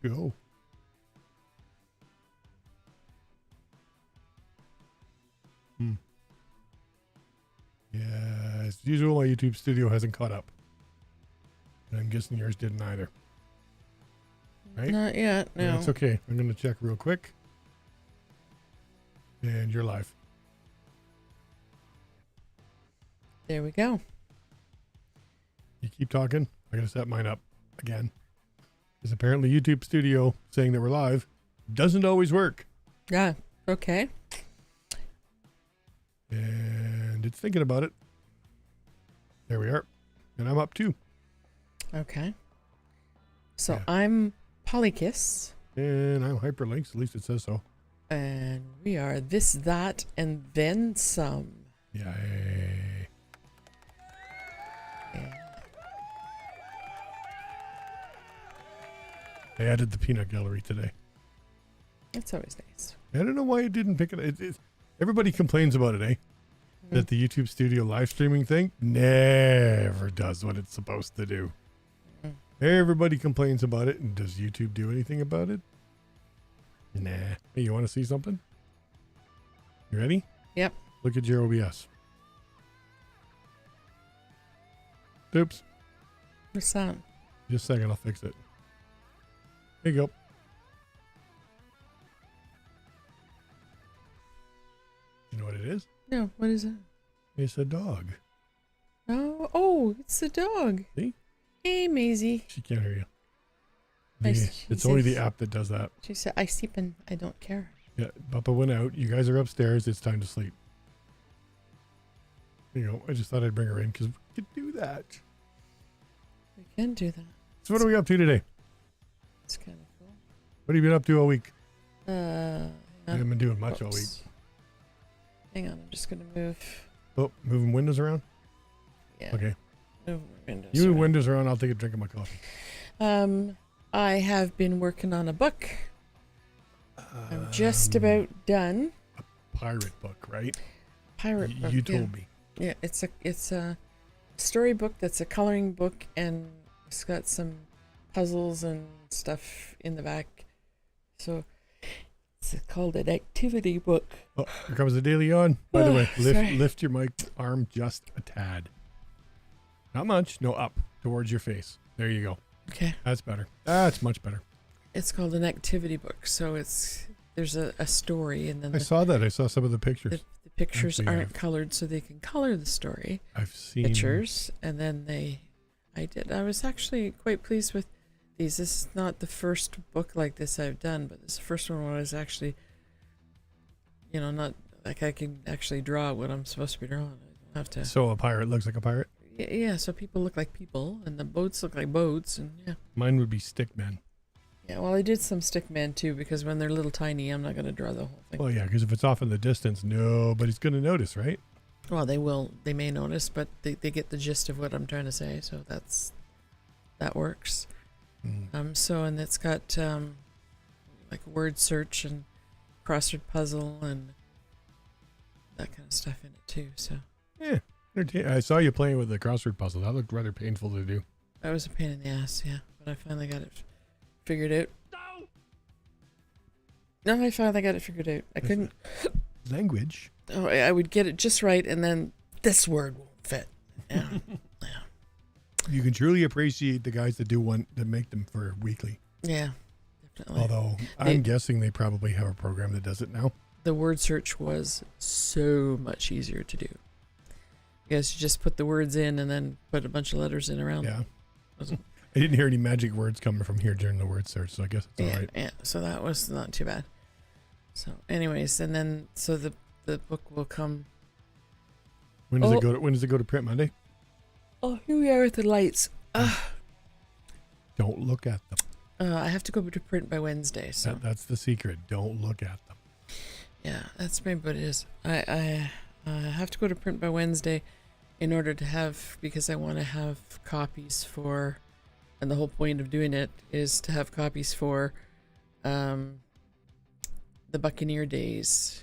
Go. Yeah, as usual, my YouTube studio hasn't caught up. And I'm guessing yours didn't either. Right? Not yet, no. That's okay. I'm going to check real quick. And you're live. There we go. You keep talking. I got to set mine up again. Because apparently YouTube Studio saying that we're live doesn't always work. Yeah, okay. And it's thinking about it. There we are. And I'm up too. Okay. So Yeah. I'm Polykiss. And I'm hyperlynx. At least it says so. And we are this, that, and then some. Yay. Yeah. I added the peanut gallery today. It's always nice. I don't know why it didn't pick it. Everybody complains about it, eh? That the YouTube Studio live streaming thing never does what it's supposed to do. Everybody complains about it, and does YouTube do anything about it? Nah. Hey, you want to see something? You ready? Yep. Look at your OBS. Oops. What's that? Just a second, I'll fix it. There you go. You know what it is? No, what is it? It's a dog. Oh, it's the dog. See? Hey, Maisie. She can't hear you. She It's only the says- app that does that. She said, I sleep and I don't care. Yeah, Papa went out. You guys are upstairs. It's time to sleep. There you go. I just thought I'd bring her in because we could do that. We can do that. So what are we up to today? It's kind of cool. What have you been up to all week? I Hang haven't been doing much all week. Oops. Hang on, I'm just going to move. Oh, moving windows around? Yeah. Okay. Move my windows You move around. windows around. I'll take a drink of my coffee. I have been working on a book. I'm just about done. Pirate book, right? Pirate book. You yeah. told me. Yeah, it's a storybook that's a coloring book, and it's got some puzzles and stuff in the back. So it's called an activity book. Oh, here comes the daily on. By the way, Sorry. lift your mic arm just a tad. Not much. No, up towards your face. There you go. Okay. That's better. That's much better. It's called an activity book. So there's a story, and then I saw that. I saw some of the pictures. the pictures Actually, aren't colored, so they can color the story. I've seen Pictures, and then I was actually quite pleased with these. This is not the first book like this I've done, but this is the first one where I was actually, not like I can actually draw what I'm supposed to be drawing. I don't have to. So a pirate looks like a pirate? Yeah, so people look like people, and the boats look like boats, and yeah. Mine would be stickmen. Yeah, well, I did some stickmen too, because when they're little tiny, I'm not going to draw the whole thing. Well, yeah, because if it's off in the distance, nobody's going to notice, right? Well, they may notice, but they get the gist of what I'm trying to say, so that works. So, and it's got like a word search and crossword puzzle and that kind of stuff in it too. So Yeah. I saw you playing with the crossword puzzle. That looked rather painful to do. that was a pain in the ass, yeah. But I finally got it figured out. No, I finally got it figured out. I couldn't. Language. Oh, I would get it just right, and then this word won't fit. Yeah. You can truly appreciate the guys that make them for weekly. Yeah, definitely. Although I'm guessing they probably have a program that does it now. The word search was so much easier to do. Because you just put the words in and then put a bunch of letters in around. Yeah. I didn't hear any magic words coming from here during the word search, so I guess it's all right. Yeah, so that was not too bad. So anyways, and then so the book will come. When does it go to print? Monday? Oh, here we are with the lights. Don't look at them. I have to go to print by Wednesday, so That's the secret. Don't look at them. yeah, that's maybe what it is. I have to go to print by Wednesday in order to have, because I want to have copies for, and the whole point of doing it is to have copies for the Buccaneer Days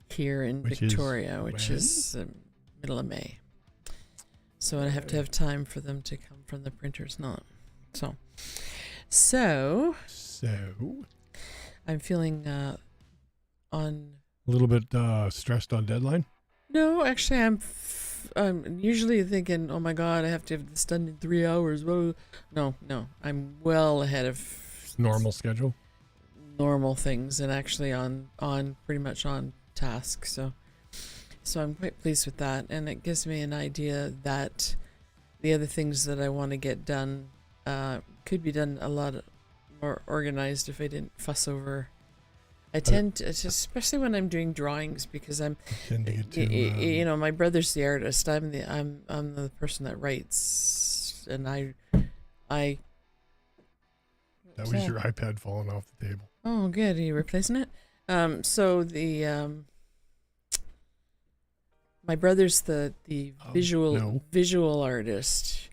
here in Victoria, which is the middle of May. So I have to have time for them to come from the printers, not so. So, I'm feeling on. a little bit stressed on deadline. No, actually, I'm usually thinking, oh my God, I have to have this done in 3 hours. Whoa. No, I'm well ahead of Normal schedule. normal things, and actually on pretty much on task. So I'm quite pleased with that, and it gives me an idea that the other things that I want to get done could be done a lot more organized if I didn't fuss over. I tend to, especially when I'm doing drawings, because I'm, Tend to get too, my brother's the artist. I'm the person that writes, and I. that was your iPad falling off the table. Oh, good. Are you replacing it? So the my brother's the visual artist.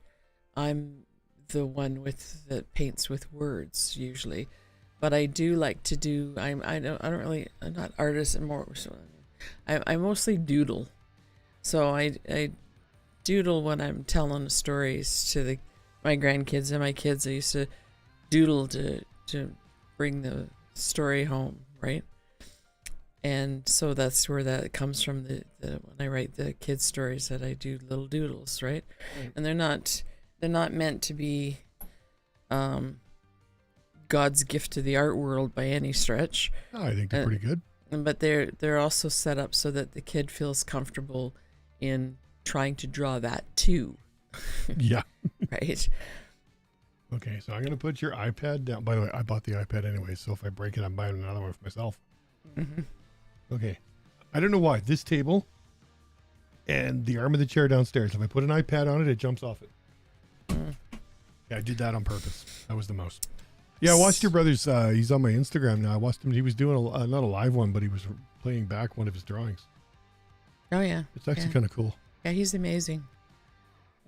I'm the one that paints with words usually, but I do like to do. I'm not artist and more. So I mostly doodle. So I doodle when I'm telling stories to my grandkids and my kids. I used to doodle to bring the story home, right? And so that's where that comes from. The when I write the kids' stories, that I do little doodles, right? And they're not meant to be God's gift to the art world by any stretch. Oh, I think they're pretty good. But they're also set up so that the kid feels comfortable in trying to draw that too. Yeah. Right. Okay, so I'm going to put your iPad down. By the way, I bought the iPad anyway, so if I break it, I'm buying another one for myself. Mm-hmm. Okay. I don't know why. This table and the arm of the chair downstairs, if I put an iPad on it, it jumps off it. Yeah, I did that on purpose. That was the most. Yeah, I watched your brother's, he's on my Instagram now. I watched him. He was doing not a live one, but he was playing back one of his drawings. Oh, yeah. It's actually kind of cool. Yeah, he's amazing.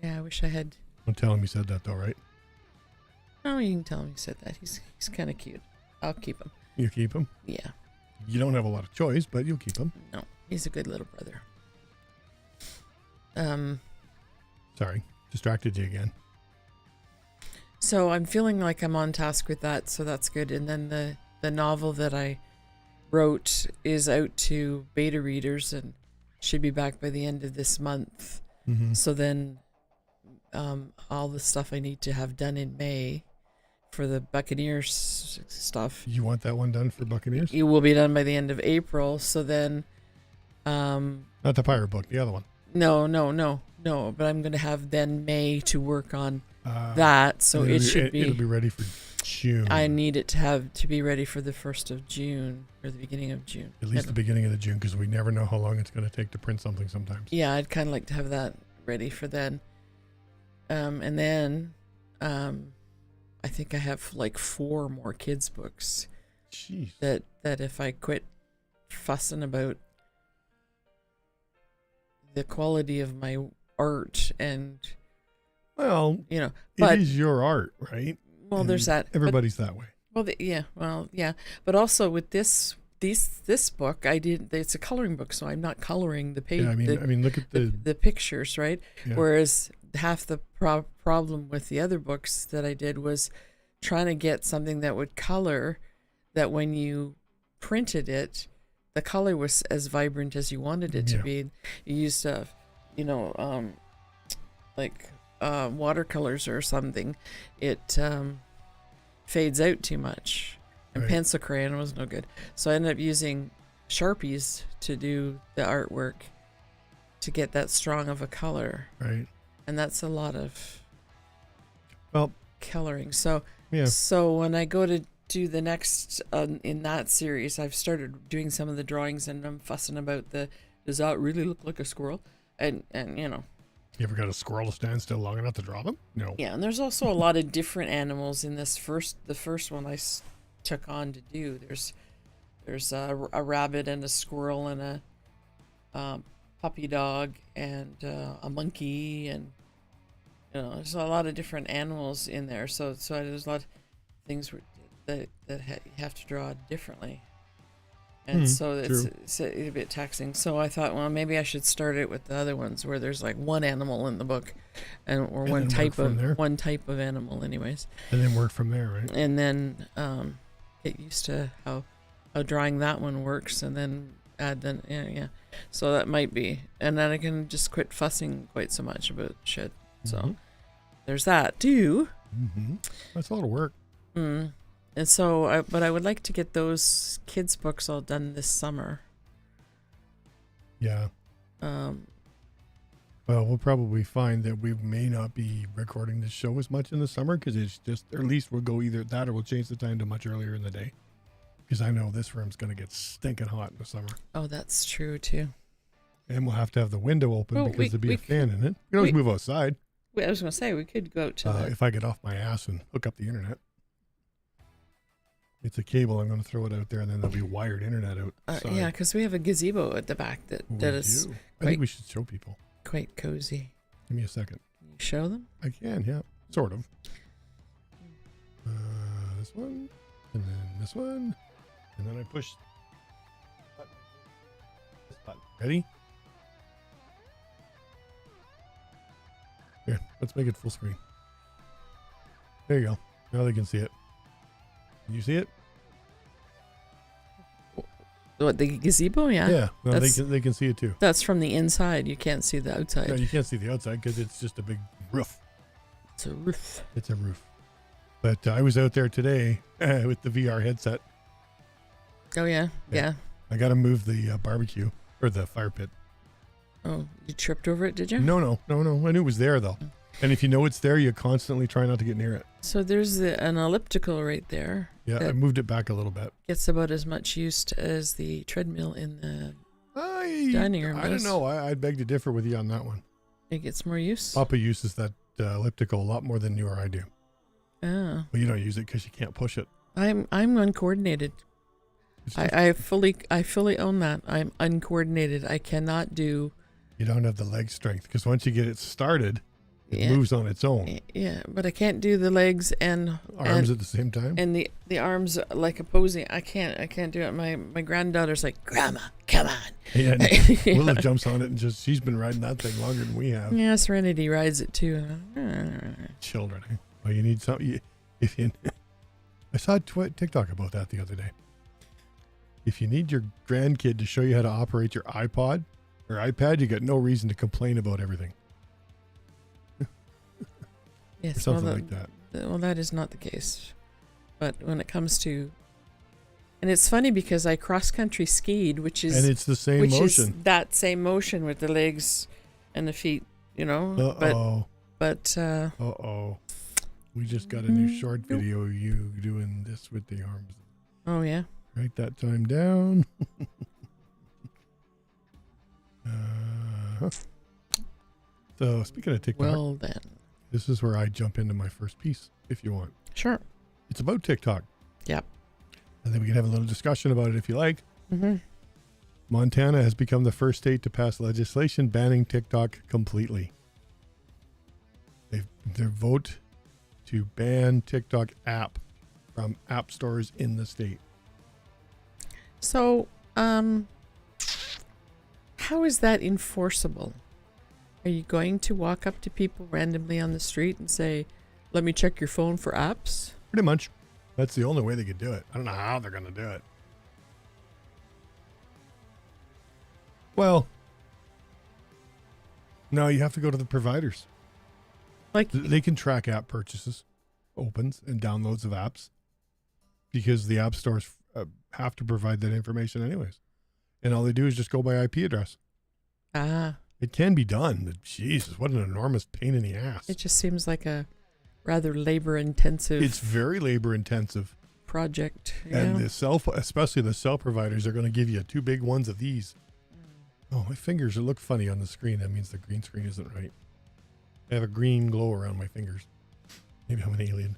Yeah, I wish I had. Don't tell him you said that though, right? Oh, you can tell him he said that. He's kind of cute. I'll keep him. You keep him? Yeah. You don't have a lot of choice, but you'll keep him. No, he's a good little brother. Sorry, distracted you again. So I'm feeling like I'm on task with that, so that's good. And then the novel that I wrote is out to beta readers and should be back by the end of this month. Mm-hmm. So then all the stuff I need to have done in May for the Buccaneers stuff. You want that one done for Buccaneers? It will be done by the end of April. So then... Not the pirate book, the other one. No. But I'm going to have then May to work on that. So it'll be ready for June. I need it to be ready for the 1st of June or the beginning of June. At least the beginning of the June, because we never know how long it's going to take to print something sometimes. Yeah, I'd kind of like to have that ready for then. And then I think I have like 4 more kids' books. Jeez. That if I quit fussing about the quality of my art and... Well, but it is your art, right? Well, and there's that. Everybody's that way. Well, yeah. But also with this book, it's a coloring book, so I'm not coloring the page. Yeah, I mean, look at the pictures, right? Yeah. Whereas half the problem with the other books that I did was trying to get something that would color, that when you printed it, the color was as vibrant as you wanted it to be. You used like watercolors or something, it fades out too much, and right. Pencil crayon was no good. So I ended up using Sharpies to do the artwork to get that strong of a color. Right. And that's a lot of coloring. So when I go to do the next in that series, I've started doing some of the drawings, and I'm fussing about does that really look like a squirrel? And You ever got a squirrel to stand still long enough to draw them? No. Yeah, and there's also a lot of different animals in the first one I took on to do. There's a rabbit and a squirrel and a puppy dog and a monkey, and there's a lot of different animals in there. So there's a lot of things that you have to draw differently. And so it's a bit taxing. So I thought, well, maybe I should start it with the other ones where there's like one animal in the book, one type of animal, anyways. And then work from there, right? And then get used to how drawing that one works, and then add then yeah. So that might be, and then I can just quit fussing quite so much about shit. So there's that too. That's a lot of work. And so, but I would like to get those kids' books all done this summer. Yeah. Well, we'll probably find that we may not be recording this show as much in the summer because it's just, or at least we'll go either that or we'll change the time to much earlier in the day. Because I know this room's going to get stinking hot in the summer. Oh, that's true too. And we'll have to have the window open because there'll be a fan in it. We can always move outside. I was going to say, we could go out to if I get off my ass and hook up the internet. It's a cable. I'm going to throw it out there, and then there'll be wired internet outside. Yeah, because we have a gazebo at the back that is I think we should show people. Quite cozy. Give me a second. Can you show them? I can, yeah. Sort of. This one, and then this one, and then I push this button. Ready? Here, let's make it full screen. There you go. Now they can see it. Can you see it? What, the gazebo? Yeah. Yeah. No, they can see it too. That's from the inside. You can't see the outside. No, you can't see the outside because it's just a big roof. It's a roof. It's a roof. But I was out there today with the VR headset. Oh, yeah. Yeah. I got to move the barbecue or the fire pit. Oh, you tripped over it, did you? No. I knew it was there, though. And if you know it's there, you constantly try not to get near it. So there's an elliptical right there. Yeah, I moved it back a little bit. Gets about as much use as the treadmill in the dining room. I don't know. I'd beg to differ with you on that one. It gets more use? Papa uses that elliptical a lot more than you or I do. Oh. Well, you don't use it because you can't push it. I'm uncoordinated. I fully own that. I'm uncoordinated. I cannot do. You don't have the leg strength because once you get it started, it moves on its own. Yeah, but I can't do the legs and arms at the same time. And the arms like opposing. I can't do it. My granddaughter's like, Grandma, come on. Yeah, Willa jumps on it and she's been riding that thing longer than we have. Yeah, Serenity rides it too. Children. Eh? Well, you need something. I saw TikTok about that the other day. If you need your grandkid to show you how to operate your iPod or iPad, you got no reason to complain about everything. Yes, or something like that. Well, that is not the case. But when it comes to, and it's funny because I cross-country skied, which is, and it's the same motion. Is that same motion with the legs and the feet, you know. But we just got a new short video of you doing this with the arms. Oh yeah. Write that time down. So speaking of TikTok, well then, this is where I jump into my first piece, if you want. Sure. It's about TikTok. Yep. And then we can have a little discussion about it if you like. Montana has become the first state to pass legislation banning TikTok completely. Their vote to ban TikTok app from app stores in the state. So, how is that enforceable? Are you going to walk up to people randomly on the street and say, let me check your phone for apps? Pretty much. That's the only way they could do it. I don't know how they're going to do it. Well, no, you have to go to the providers. Like they can track app purchases, opens, and downloads of apps because the app stores have to provide that information anyways. And all they do is just go by IP address. It can be done, but Jesus, what an enormous pain in the ass. It just seems like a rather labor-intensive. It's very labor-intensive project. And especially the cell providers are going to give you 2 big ones of these. Oh, my fingers look funny on the screen. That means the green screen isn't right. I have a green glow around my fingers. Maybe I'm an alien.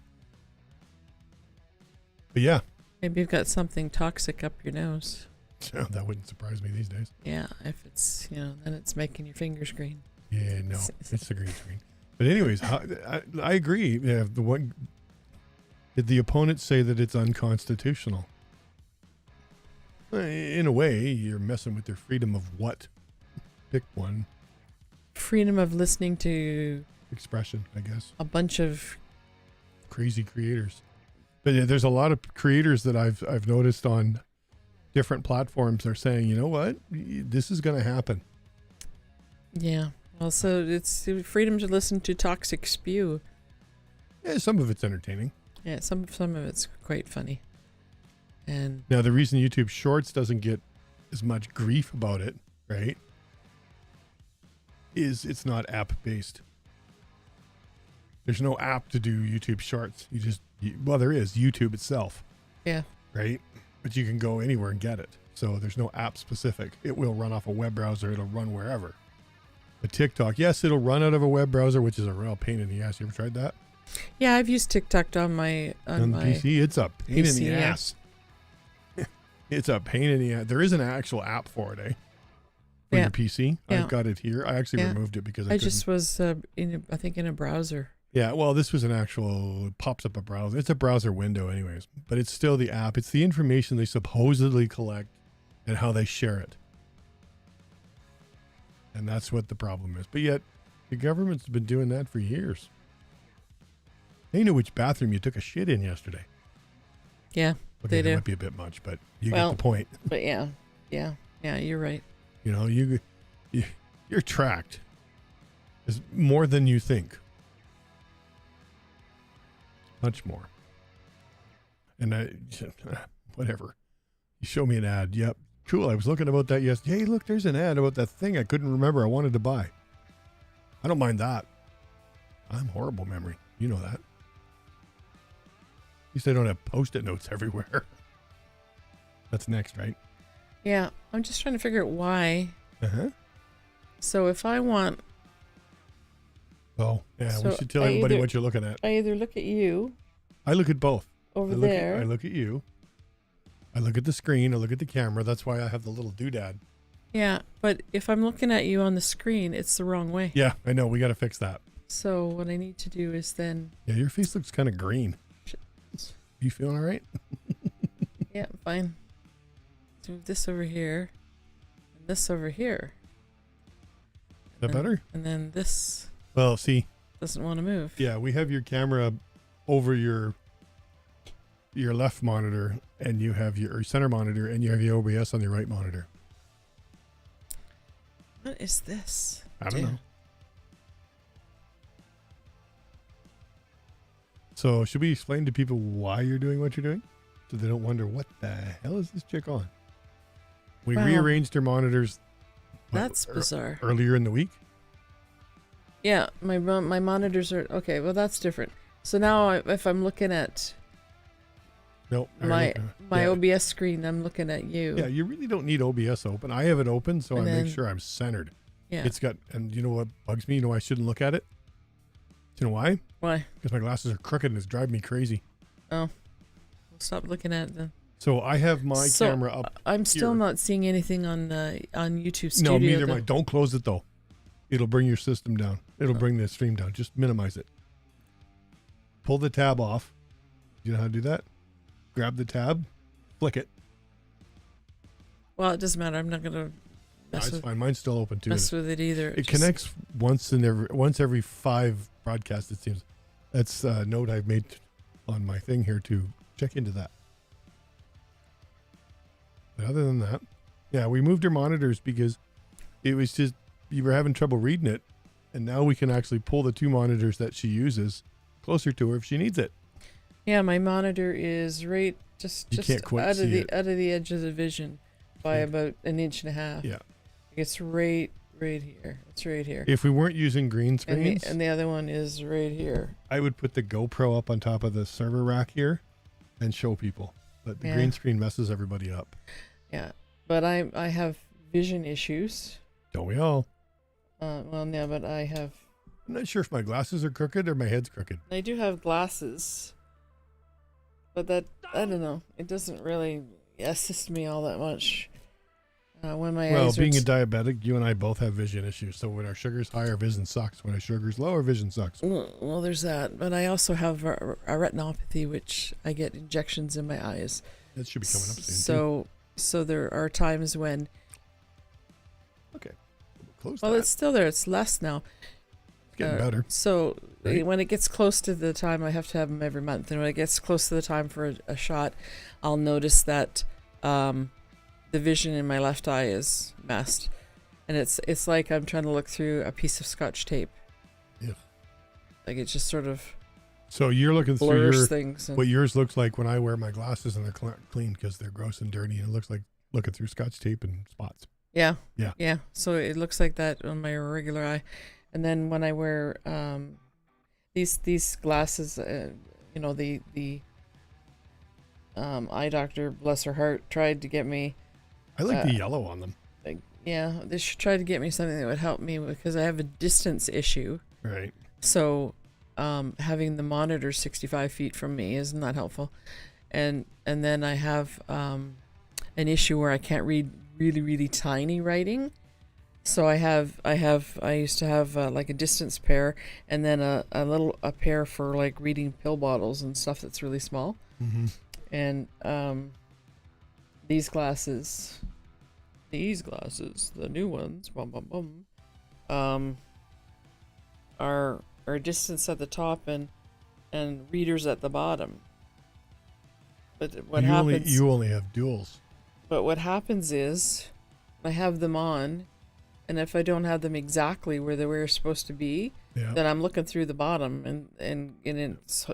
But yeah. Maybe you've got something toxic up your nose. That wouldn't surprise me these days. Yeah, if it's, then it's making your fingers green. Yeah, no, it's the green screen. But anyways, I agree. Yeah, did the opponents say that it's unconstitutional? In a way, you're messing with their freedom of what? Pick one. Freedom of listening to expression, I guess. A bunch of crazy creators. But yeah, there's a lot of creators that I've noticed on different platforms are saying, you know what, this is going to happen. Yeah. Well, so it's freedom to listen to toxic spew. Yeah, some of it's entertaining. Yeah, some of it's quite funny. And Now, the reason YouTube Shorts doesn't get as much grief about it, right, is it's not app-based. There's no app to do YouTube Shorts. Well, there is YouTube itself. yeah. Right? But you can go anywhere and get it. So there's no app specific. It will run off a web browser. It'll run wherever. But TikTok, yes, it'll run out of a web browser, which is a real pain in the ass. You ever tried that? Yeah, I've used TikTok on my PC. It's a pain PC, in the yeah. ass. It's a pain in the ass. There is an actual app for it, for Yeah. your PC. Yeah. I've got it here. I actually Yeah. removed it because I I couldn't. just was I think in a browser. Yeah, well, this was an actual, it pops up a browser. It's a browser window anyways, but it's still the app. It's the information they supposedly collect and how they share it. And that's what the problem is. But yet, the government's been doing that for years. They know which bathroom you took a shit in yesterday. Yeah, Okay, they that do. might be a bit much, but you Well, get the point. But yeah, you're right. You know, you're tracked. It's more than you think. Much more. And whatever. You show me an ad. Yep. Cool. I was looking about that yesterday. Hey, look, there's an ad about that thing I couldn't remember I wanted to buy. I don't mind that. I'm horrible memory. You know that. At least I don't have Post-it notes everywhere. That's next, right? Yeah, I'm just trying to figure out why. Uh-huh. So if I want, Oh, yeah. So we should tell I everybody either- what you're looking at. I either look at you I look at both. over I there. look at you. I look at the screen. I look at the camera. That's why I have the little doodad. Yeah, but if I'm looking at you on the screen, it's the wrong way. Yeah, I know. We got to fix that. So what I need to do is then, Yeah, your face looks kind of green. You feeling all right? yeah, fine. Let's move this over here, and this over here. Is that better? And then this Well, see, doesn't want to move. yeah, we have your camera over your left monitor, and you have your center monitor, and you have your OBS on your right monitor. What is this? I don't Yeah. know. So should we explain to people why you're doing what you're doing, so they don't wonder what the hell is this chick on? We Well, rearranged her monitors. That's bizarre. Earlier in the week. Yeah, my monitors are okay. Well, that's different. So now, if I'm looking at Nope. my yeah. OBS screen, I'm looking at you. Yeah, you really don't need OBS open. I have it open, so And I then- make sure I'm centered. Yeah. It's got, and you know what bugs me? You know why I shouldn't look at it? Do you know why? Why? Because my glasses are crooked and it's driving me crazy. Oh, we'll stop looking at it then. So I have my So, camera up. I'm still here. not seeing anything on YouTube Studio. No, neither am though. I. Don't close it though. It'll bring your system down. It'll bring the stream down. Just minimize it. Pull the tab off. You know how to do that? Grab the tab, flick it. Well, it doesn't matter. I'm not gonna That's fine. Mine's still open too. mess with it either. It connects once every 5 broadcasts, it seems. That's a note I've made on my thing here to check into that. But other than that, yeah, we moved her monitors because it was just, you were having trouble reading it. And now we can actually pull the 2 monitors that she uses closer to her if she needs it. Yeah, my monitor is right just can't quite out of see the it. out of the edge of the vision by Yeah. about 1.5 inches. Yeah. It's right here. It's right here. If we weren't using green And screens, the other one is right here. I would put the GoPro up on top of the server rack here and show people. But the Yeah. green screen messes everybody up. Yeah, but I have vision issues. Don't we all? Well, yeah, but I I'm not sure if my glasses are crooked or my head's crooked. do have glasses, but that I don't know. It doesn't really assist me all that much. When my Well, eyes being a are diabetic, you and I both have vision issues. So when our sugar's high, our vision sucks. When our sugar's low, our vision sucks. well, there's that. But I also have a retinopathy, which I get injections in my eyes. That should be coming up soon. So there are times when Okay. Close well, that. it's still there. It's less now. getting better. So right? when it gets close to the time, I have to have them every month. And when it gets close to the time for a shot, I'll notice that the vision in my left eye is messed. And it's like I'm trying to look through a piece of Scotch tape. Yeah. Like it just sort of So you're looking through blurs things. And what yours looks like when I wear my glasses and they're clean because they're gross and dirty, and it looks like looking through Scotch tape and spots. yeah. Yeah. Yeah. So it looks like that on my regular eye. And then when I wear these glasses, the eye doctor, bless her heart, tried to get me. I like the yellow on them. They should try to get me something that would help me because I have a distance issue. Right. So having the monitor 65 feet from me is not helpful. And then I have an issue where I can't read really, really tiny writing. So I used to have like a distance pair and then a pair for like reading pill bottles and stuff that's really small. Mm-hmm. And these glasses, the new ones, are distance at the top and readers at the bottom. But what happens? You only have duals. But what happens is, I have them on, and if I don't have them exactly where they were supposed to be, then I'm looking through the bottom, and it's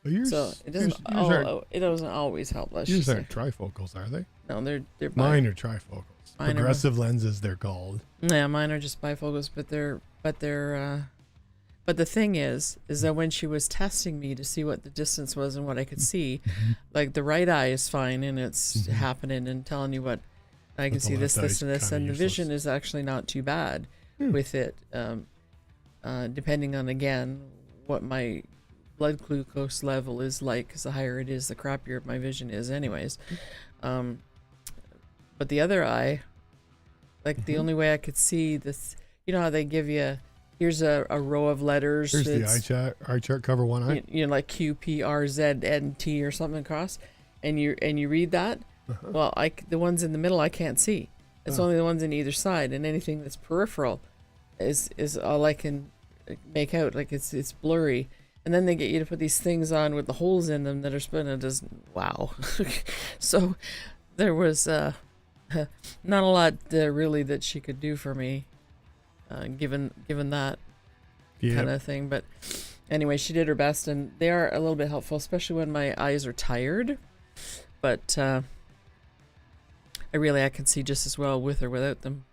But yours, so it doesn't it doesn't always help. Yours aren't trifocals, are they? No, they're mine are trifocals. Progressive lenses, they're called. Yeah, mine are just bifocals, but the thing is that when she was testing me to see what the distance was and what I could see, like the right eye is fine and it's happening and telling you what I can see, this, and this, and the vision is actually not too bad with it, depending on, again, what my blood glucose level is like, because the higher it is, the crappier my vision is anyways. But the other eye, like the only way I could see this, you know how they give you, here's a row of letters. Here's the eye chart cover one eye. Like Q, P, R, Z, N, T or something across, and you read that. Well, the ones in the middle I can't see. It's only the ones in either side, and anything that's peripheral is all I can make out. Like it's blurry. And then they get you to put these things on with the holes in them that are spinning. Wow. So there was not a lot really that she could do for me, given that kind of thing. But anyway, she did her best, and they are a little bit helpful, especially when my eyes are tired. But I can see just as well with or without them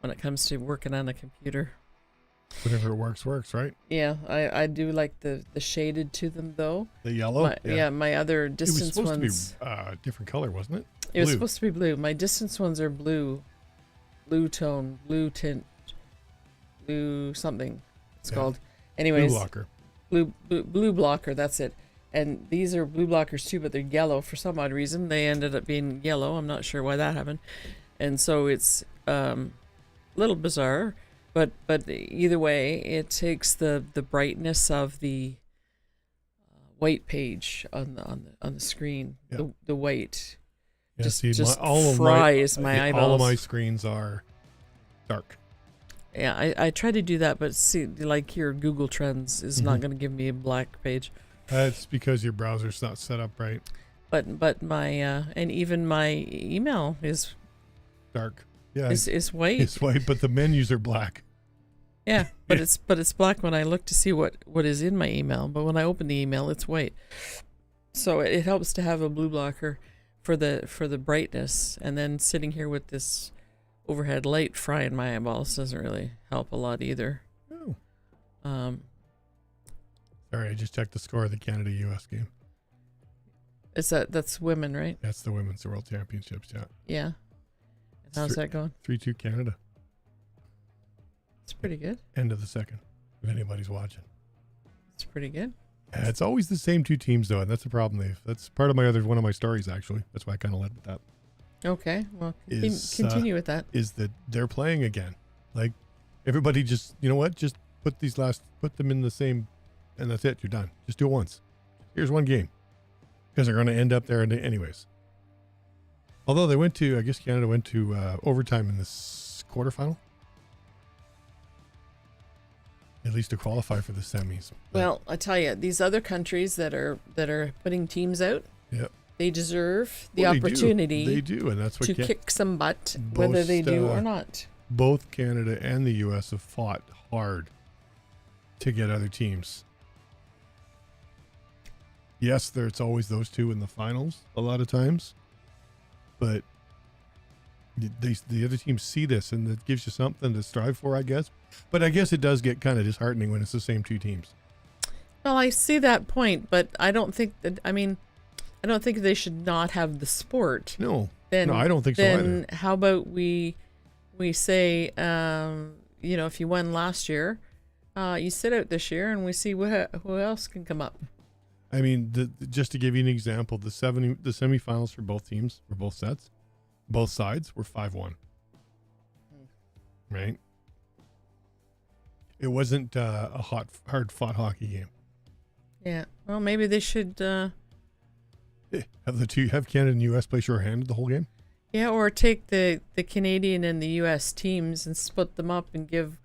when it comes to working on a computer. Whatever works, right? Yeah, I do like the shaded to them though. The yellow? My other distance ones. It was supposed to be different color, wasn't it? It was supposed to be blue. My distance ones are blue tone, blue tint, blue something it's called. Anyways. Blue blocker. Blue blocker, that's it. And these are blue blockers too, but they're yellow for some odd reason. They ended up being yellow. I'm not sure why that happened. And so it's a little bizarre. But either way, it takes the brightness of the white page on the screen. Yeah. The white just all fries my eyeballs. All of my screens are dark. Yeah, I try to do that, but see, like your Google Trends is not going to give me a black page. That's because your browser's not set up right. But my and even my email is dark. Yeah, is white. It's white, but the menus are black. Yeah, but it's black when I look to see what is in my email. But when I open the email, it's white. So it helps to have a blue blocker for the brightness. And then sitting here with this overhead light frying my eyeballs doesn't really help a lot either. Oh. Sorry, I just checked the score of the Canada-US game. That's women, right? That's the Women's World Championships, yeah. Yeah. How's that going? 3-2 Canada. It's pretty good. End of the second, if anybody's watching. It's pretty good. Yeah, it's always the same two teams, though, and that's the problem, Dave. That's part of one of my stories, actually. That's why I kind of led with that. Okay, well, continue with that. Is that they're playing again. Like, everybody just, you know what? Just put them in the same, and that's it. You're done. Just do it once. Here's one game. Because they're going to end up there anyways. Although I guess Canada went to overtime in this quarterfinal. at least to qualify for the semis. But, Well, I tell you, these other countries that are putting teams out, yeah, they deserve the well, opportunity They do, and that's what to kick some butt, whether they do or not. Both Canada and the U.S. have fought hard to get other teams. Yes, it's always those two in the finals a lot of times, but the other teams see this, and it gives you something to strive for, I guess. But I guess it does get kind of disheartening when it's the same two teams. Well, I see that point, but I don't think that. I mean, I don't think they should not have the sport. No, Then, no, I don't think so then either. how about we say, if you won last year, you sit out this year, and we see who else can come up. I mean, just to give you an example, the semifinals for both teams, for both sets, both sides were 5-1. Right? It wasn't a hard-fought hockey game. Yeah. Well, maybe they should. Have Canada and U.S. play shorthanded the whole game? Yeah, or take the Canadian and the U.S. teams and split them up and give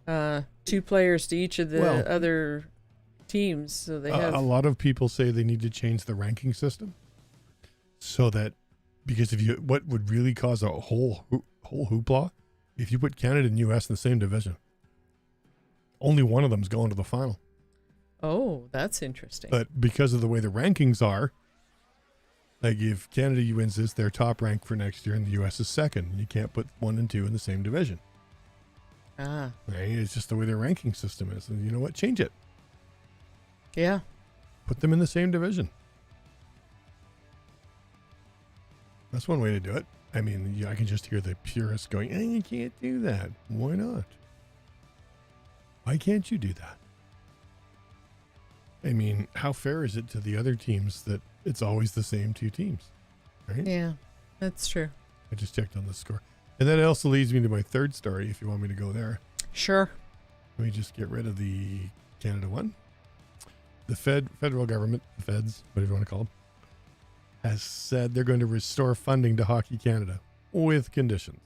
2 players to each of the other teams, so they have. A lot of people say they need to change the ranking system, so that because what would really cause a whole hoopla if you put Canada and U.S. in the same division. Only one of them's going to the final. Oh, that's interesting. But because of the way the rankings are, like if Canada wins this, they're top rank for next year, and the U.S. is second. You can't put 1 and 2 in the same division. Ah. Right? It's just the way their ranking system is. And you know what? Change it. Yeah. Put them in the same division. That's one way to do it. I mean, I can just hear the purists going, you can't do that. Why not? Why can't you do that? I mean, how fair is it to the other teams that it's always the same 2 teams? Right? Yeah, that's true. I just checked on the score. And that also leads me to my third story, if you want me to go there. Sure. Let me just get rid of the Canada one. The federal government, the feds, whatever you want to call them, has said they're going to restore funding to Hockey Canada with conditions.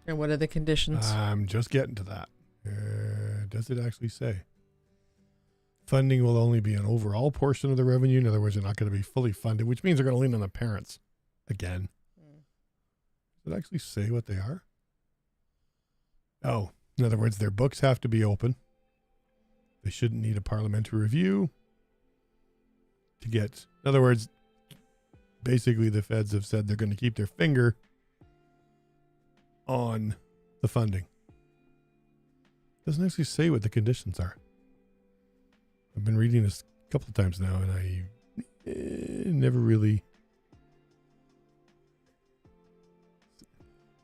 And what are the conditions? I'm just getting to that. Does it actually say? Funding will only be an overall portion of the revenue. In other words, they're not going to be fully funded, which means they're going to lean on the parents again. Does it actually say what they are? Oh, in other words, their books have to be open. They shouldn't need a parliamentary review to get. In other words, basically the feds have said they're going to keep their finger on the funding. Doesn't actually say what the conditions are. I've been reading this a couple of times now, and I never really.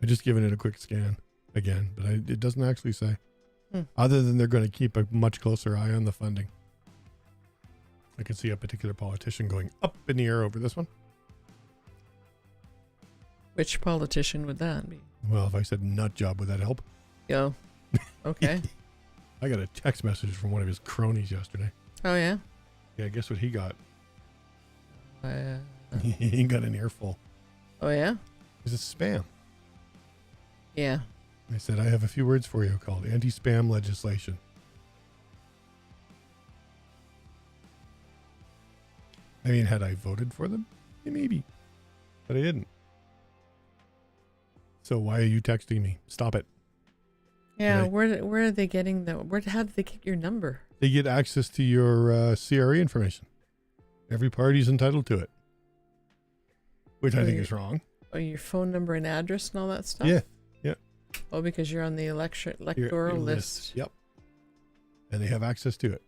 I just given it a quick scan again, but it doesn't actually say. Other than they're going to keep a much closer eye on the funding. I can see a particular politician going up in the air over this one. Which politician would that be? Well, if I said nut job, would that help? Yo. Okay. I got a text message from one of his cronies yesterday. Oh, yeah? Yeah, guess what he got? He got an earful. Oh, yeah? It's spam. Yeah. I said, I have a few words for you called anti-spam legislation. I mean, had I voted for them? Yeah, maybe. But I didn't. So why are you texting me? Stop it. Yeah, Right. where are they getting how did they get your number? They get access to your CRE information. Every party's entitled to it. Which I think is wrong. Oh, your phone number and address and all that stuff? Yeah. Oh, because you're on the electoral Your list. Yep. And they have access to it.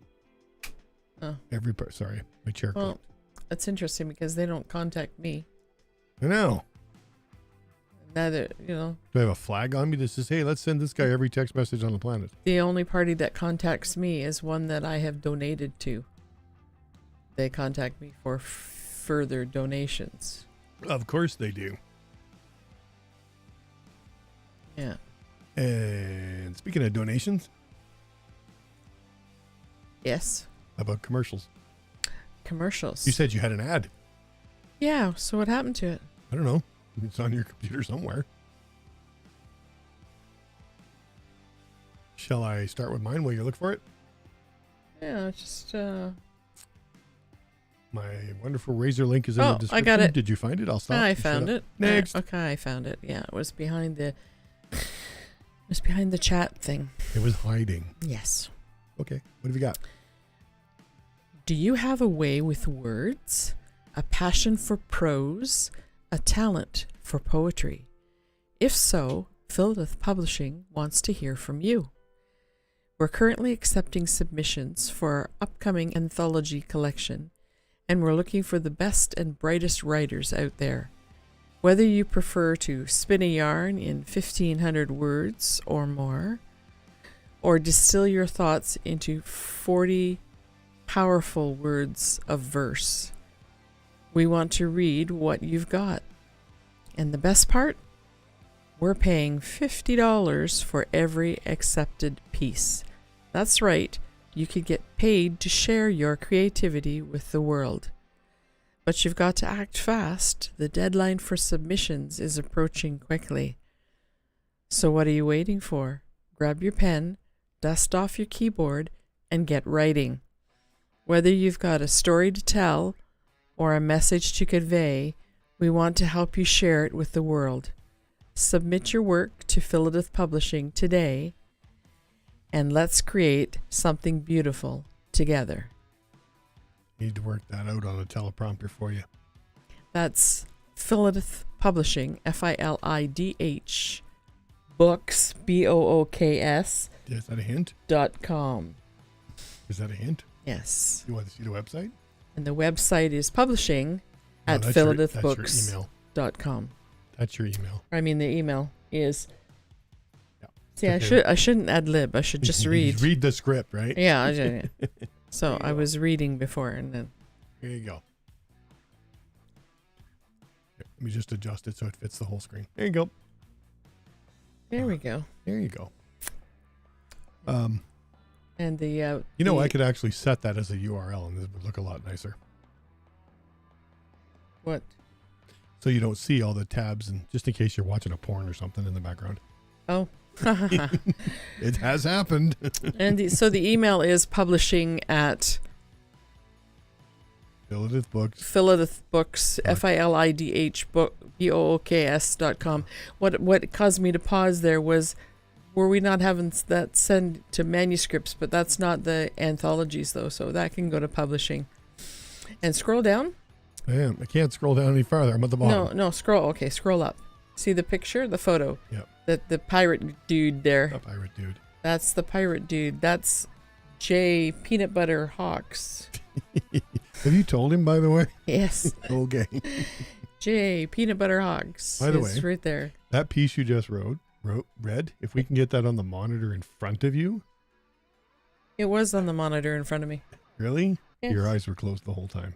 Oh. Sorry, my chair Well, clicked. that's interesting because they don't contact me. I know. Neither, Do I have a flag on me that says, hey, let's send this guy every text message on the planet? the only party that contacts me is one that I have donated to. They contact me for further donations. Of course they do. Yeah. And speaking of donations, Yes. how about commercials? Commercials. You said you had an ad. Yeah, so what happened to it? I don't know. It's on your computer somewhere. Shall I start with mine while you look for it? Yeah, just My wonderful razor link is in the Oh, description. I got it. Did you find it? I'll stop. I and shut found up. it. Next. Okay, I found it. Yeah, it was behind the chat thing. It was hiding. Yes. Okay. What have you got? Do you have a way with words, a passion for prose, a talent for poetry? If so, Philidith Publishing wants to hear from you. We're currently accepting submissions for our upcoming anthology collection, and we're looking for the best and brightest writers out there. Whether you prefer to spin a yarn in 1,500 words or more, or distill your thoughts into 40 powerful words of verse, we want to read what you've got. And the best part? We're paying $50 for every accepted piece. That's right, you could get paid to share your creativity with the world. But you've got to act fast. The deadline for submissions is approaching quickly. So what are you waiting for? Grab your pen, dust off your keyboard, and get writing. Whether you've got a story to tell or a message to convey, we want to help you share it with the world. Submit your work to Philidith Publishing today, and let's create something beautiful together. Need to work that out on a teleprompter for you. That's Philidith Publishing, Filidh books, BOOKS Is that a hint? .com. Is that a hint? Yes. You want to see the website? And the website is publishing at That's your email. philidithbooks.com. That's your email. I mean, the email is. Yeah. See, Okay. I shouldn't ad lib. I should just read. Read the script, right? Yeah. So There you I go. was reading before, and then. Here you go. Here, let me just adjust it so it fits the whole screen. There you go. There we go. There you go. And the. I could actually set that as a URL, and it would look a lot nicer. What? So you don't see all the tabs, and just in case you're watching a porn or something in the background. Oh. It has happened. And so the email is publishing at Philidith Books. Philidith Books, Filidh BOOKS.com. What caused me to pause there was, were we not having that send to manuscripts, but that's not the anthologies though, so that can go to publishing. And scroll down. Damn, I can't scroll down any farther. I'm at the bottom. No, scroll. Okay, scroll up. See the picture, the photo. Yep. The pirate dude there. The pirate dude. That's the pirate dude. That's J Peanut Butter Hawks. Have you told him, by the way? Yes. Okay. J Peanut Butter Hawks. By the is way, right there. That piece you just read, if we can get that on the monitor in front of you. It was on the monitor in front of me. Really? Yes. Your eyes were closed the whole time.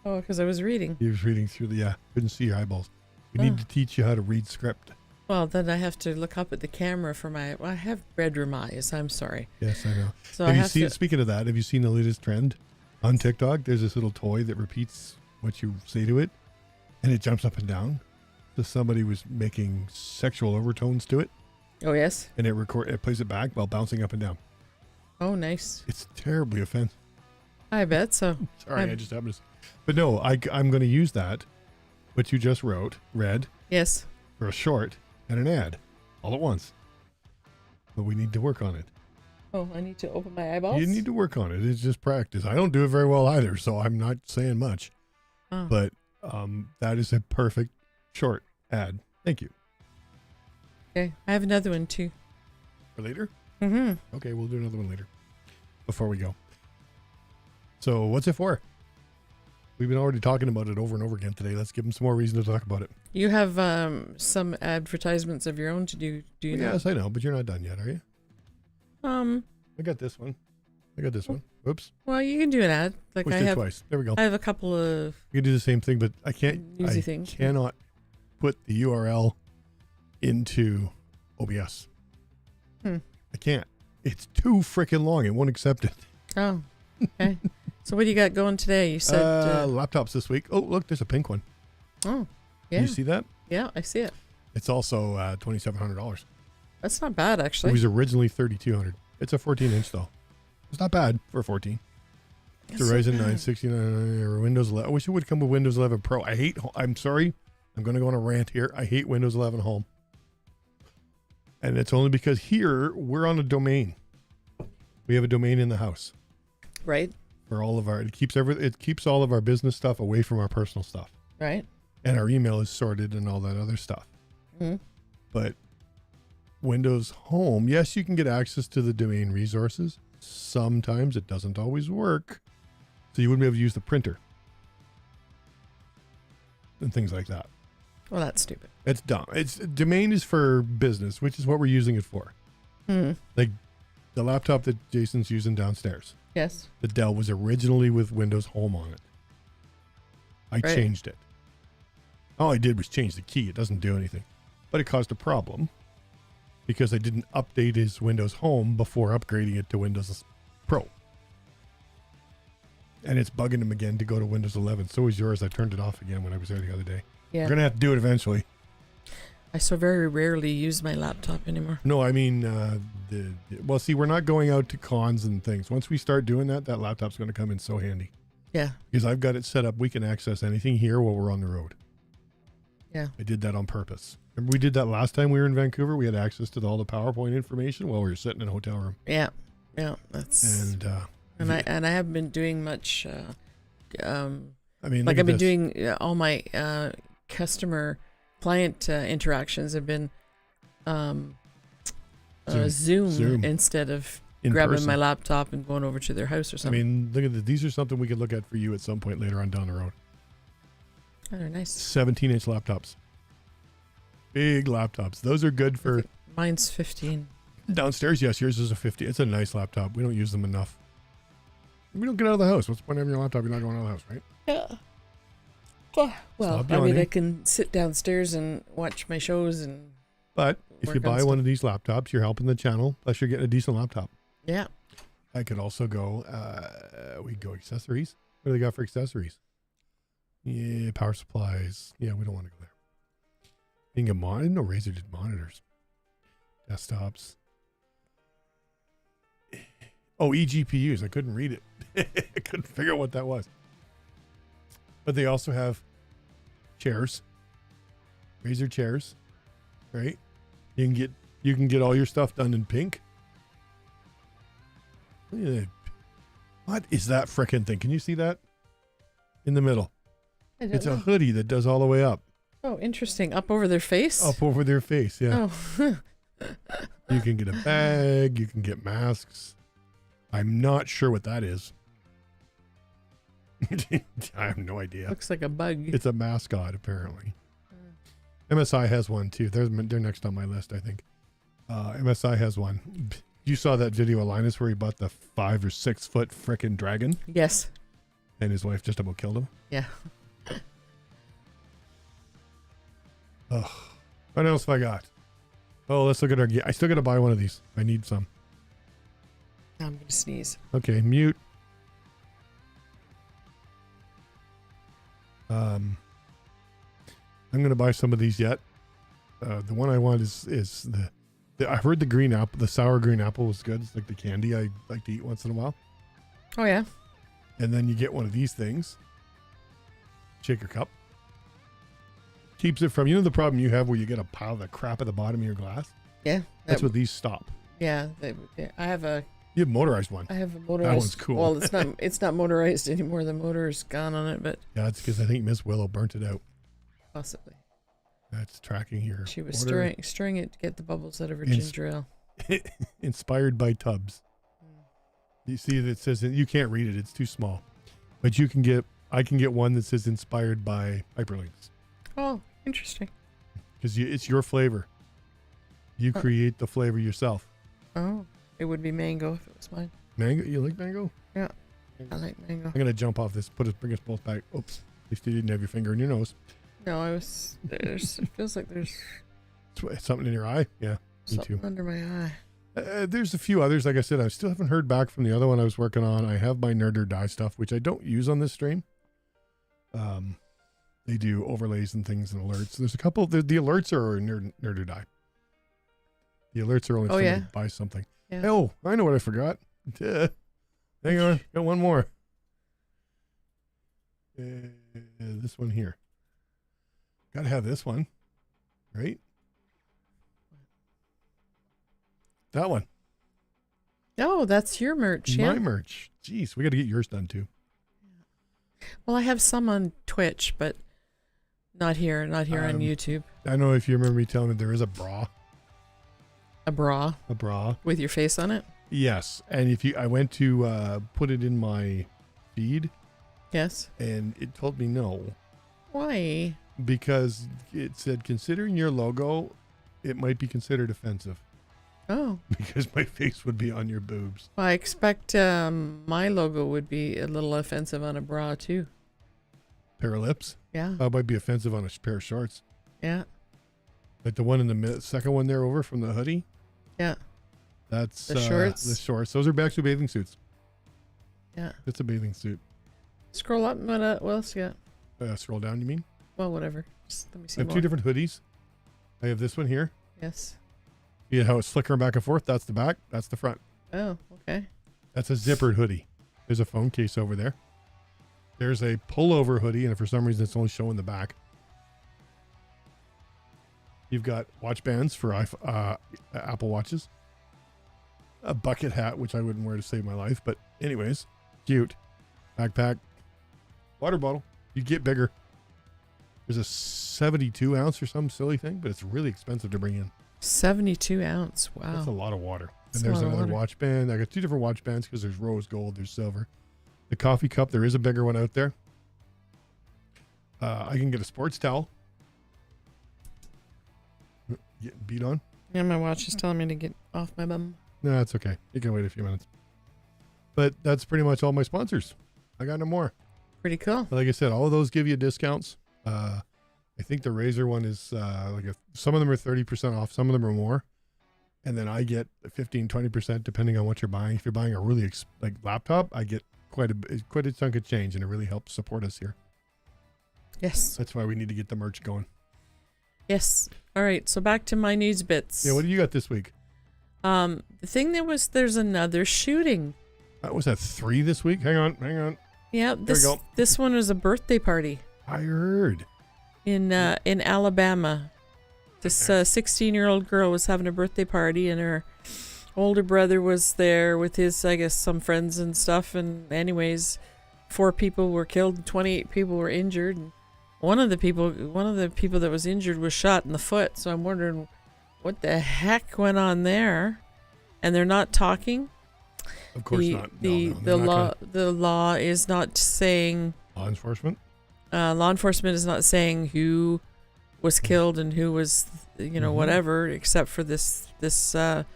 Oh, because I was reading. You was reading through couldn't see your eyeballs. We need to teach you how to read script. Well, then I have to look up at the camera for I have bedroom eyes. I'm sorry. Yes, I know. So Have you seen, speaking of that, have you seen the latest trend on TikTok? There's this little toy that repeats what you say to it, and it jumps up and down. So somebody was making sexual overtones to it, Oh, yes. and it plays it back while bouncing up and down. Oh, nice. It's terribly offensive. I bet so. Sorry, I just happened to. But no, I'm going to use that, what you just read, Yes. for a short and an ad, all at once. But we need to work on it. Oh, I need to open my eyeballs? You need to work on it. It's just practice. I don't do it very well either, so I'm not saying much. Oh. But that is a perfect short ad. Thank you. Okay. I have another one, too. For later? Mm-hmm. Okay, we'll do another one later. Before we go. So, what's it for? We've been already talking about it over and over again today. Let's give them some more reason to talk about it. You have some advertisements of your own to do you know? Yes, I know, but you're not done yet, are you? I got this one. Oops. Well, you can do an ad. Like Pushed I it have twice. There we go. I have a couple of You can do the same thing, but I can't. Easy I things. cannot put the URL into OBS. I can't. It's too freaking long. It won't accept it. Oh. Okay. So what do you got going today? You said laptops this week. Oh, look, there's a pink one. oh. Yeah. You see that? Yeah, I see it. It's also $2,700. That's not bad It actually. was originally $3,200. It's a 14-inch though. It's not bad for a 14. It's a It's not Ryzen 9 bad. 69 or Windows 11. I wish it would come with Windows 11 Pro. I'm sorry. I'm going to go on a rant here. I hate Windows 11 Home. And it's only because here we're on a domain. We have a domain in the house Right. for all of our, it keeps all of our business stuff away from our personal stuff. Right. And our email is sorted and all that other stuff. Mm-hmm. But Windows Home, yes, you can get access to the domain resources. Sometimes it doesn't always work. So you wouldn't be able to use the printer and things like that. Well, that's stupid. It's dumb. Domain is for business, which is what we're using it for. Hmm. Like the laptop that Jason's using downstairs. Yes. The Dell was originally with Windows Home on it. I Right. changed it. All I did was change the key. It doesn't do anything. But it caused a problem because I didn't update his Windows Home before upgrading it to Windows Pro. And it's bugging him again to go to Windows 11. So is yours. I turned it off again when I was there the other day. Yeah. We're going to have to do it eventually. I so very rarely use my laptop anymore. No, I mean, well, see, we're not going out to cons and things. Once we start doing that, that laptop's going to come in so handy. Yeah. Because I've got it set up. We can access anything here while we're on the road. Yeah. I did that on purpose. Remember we did that last time we were in Vancouver? We had access to all the PowerPoint information while we were sitting in a hotel room. Yeah. Yeah. That's And I haven't been doing much. I mean, Like look I've been at this. doing all my customer client interactions have been Zoom instead of in grabbing person. my laptop and going over to their house or I something. mean, look at this. These are something we could look at for you at some point later on down the road. Oh, they're nice. 17-inch laptops. Big laptops. Those are good for Mine's 15. downstairs. Yes, yours is a 50. It's a nice laptop. We don't use them enough. We don't get out of the house. What's the point of your laptop? You're not going out of the house, right? Yeah. Well, Stop I mean, yawning. I can sit downstairs and watch my shows and But if you Work on buy one of these laptops, you're helping the channel. Plus, you're getting a decent laptop. yeah. I could also go, we go accessories. What do they got for accessories? Yeah, power supplies. Yeah, we don't want to go there. Being a monitor, no, Razer did monitors. Desktops. Oh, eGPUs. I couldn't read it. I couldn't figure out what that was. But they also have chairs. Razer chairs. Right? You can get all your stuff done in pink. Look at that. What is that frickin' thing? Can you see that? In the middle. I don't It's a know. hoodie that does all the way up. Oh, interesting. Up over their face? Up over their face, yeah. Oh. You can get a bag. You can get masks. I'm not sure what that is. I have no idea. Looks like a bug. It's a mascot, apparently. MSI has one, too. They're next on my list, I think. MSI has one. You saw that video of Linus where he bought the 5 or 6 foot frickin' dragon Yes. and his wife just about killed him. Yeah. Ugh. What else have I got? Oh, let's look at our gear. I still got to buy one of these. I need some. Now I'm going to sneeze. Okay, mute. I'm going to buy some of these yet. The one I want is the I've heard the green apple, the sour green apple was good. It's like the candy I like to eat once in a while. Oh, yeah. And then you get one of these things. Shaker cup. Keeps it from, you know the problem you have where you get a pile of the crap at the bottom of your glass? Yeah. That's what these stop. Yeah. I have a You have motorized one. motorized. one's cool. Well, it's not motorized anymore. The motor's gone on it, but Yeah, it's because I think Miss Willow burnt it out. possibly. That's tracking here. She was Order stirring it to get the bubbles out of her Ins- ginger ale. inspired by Tubbs. You see that it says, you can't read it, it's too small. But I can get one that says inspired by hyperlynx. Oh, interesting. Because it's your flavor. You create the flavor yourself. Oh, it would be mango if it was mine. Mango? You like mango? Yeah, I like mango. I'm going to jump off this, bring us both back. Oops. At least you didn't have your finger in your nose. No, it feels like there's Something in your eye? Yeah, me something too. under my eye. There's a few others. Like I said, I still haven't heard back from the other one I was working on. I have my Nerd or Die stuff, which I don't use on this stream. They do overlays and things and alerts. There's a couple. The alerts are Nerd or Die. The alerts are only if somebody buys something. Yeah. Oh, I know what I forgot. Hang on, got one more. This one here. Gotta have this one, right? That one. Oh, that's your merch, My yeah? merch. Jeez, we got to get yours done too. Well, I have some on Twitch, but not here on YouTube. I don't know if you remember me telling me there is a bra. A bra A bra. with your face on it? Yes, and I went to put it in my feed, Yes. and it told me no Why? because it said considering your logo, it might be considered offensive Oh. because my face would be on your boobs. Well, I expect my logo would be a little offensive on a bra, too. Pair of lips. Yeah. That might be offensive on a pair of shorts. Yeah. Like the one in the second one there over from the hoodie. Yeah. That's The shorts? The shorts. Those are actually bathing suits. Yeah. It's a bathing suit. Scroll up. What else you got? Scroll down, you mean? Well, whatever. Just let me see I have more. two different hoodies. I have this one here. Yes. See how it's flickering back and forth? That's the back. That's the front. Oh, okay. That's a zippered hoodie. There's a phone case over there. There's a pullover hoodie, and for some reason it's only showing the back. You've got watch bands for Apple Watches. A bucket hat, which I wouldn't wear to save my life. But anyways, cute. Backpack. Water bottle. You get bigger. There's a 72 ounce or some silly thing, but it's really expensive to bring in. 72 ounce. Wow. That's a lot of water. That's And there's a lot of another water. watch band. I got two different watch bands because there's rose gold, there's silver. The coffee cup, there is a bigger one out there. I can get a sports towel. Getting beat on? Yeah, my watch is telling me to get off my bum. No, that's okay. You can wait a few minutes. But that's pretty much all my sponsors. I got no more. Pretty cool. But like I said, all of those give you discounts. I think the Razer one is some of them are 30% off, some of them are more. And then I get 15-20% depending on what you're buying. If you're buying a really laptop, I get quite a chunk of change, and it really helps support us here. Yes. That's why we need to get the merch going. Yes. All right. So back to my news bits. Yeah, what do you got this week? The thing there's another shooting. That was at 3 this week. Hang on. Yeah. we go. This one was a birthday party I heard. in Alabama. This 16-year-old girl was having a birthday party, and her older brother was there with his, I guess, some friends and stuff. And anyways, 4 people were killed and 28 people were injured. And one of the people that was injured was shot in the foot. So I'm wondering what the heck went on there. And they're not talking. Of course not. No, The law is not saying. Law enforcement? Law enforcement is not saying who was killed and who was, whatever, except for that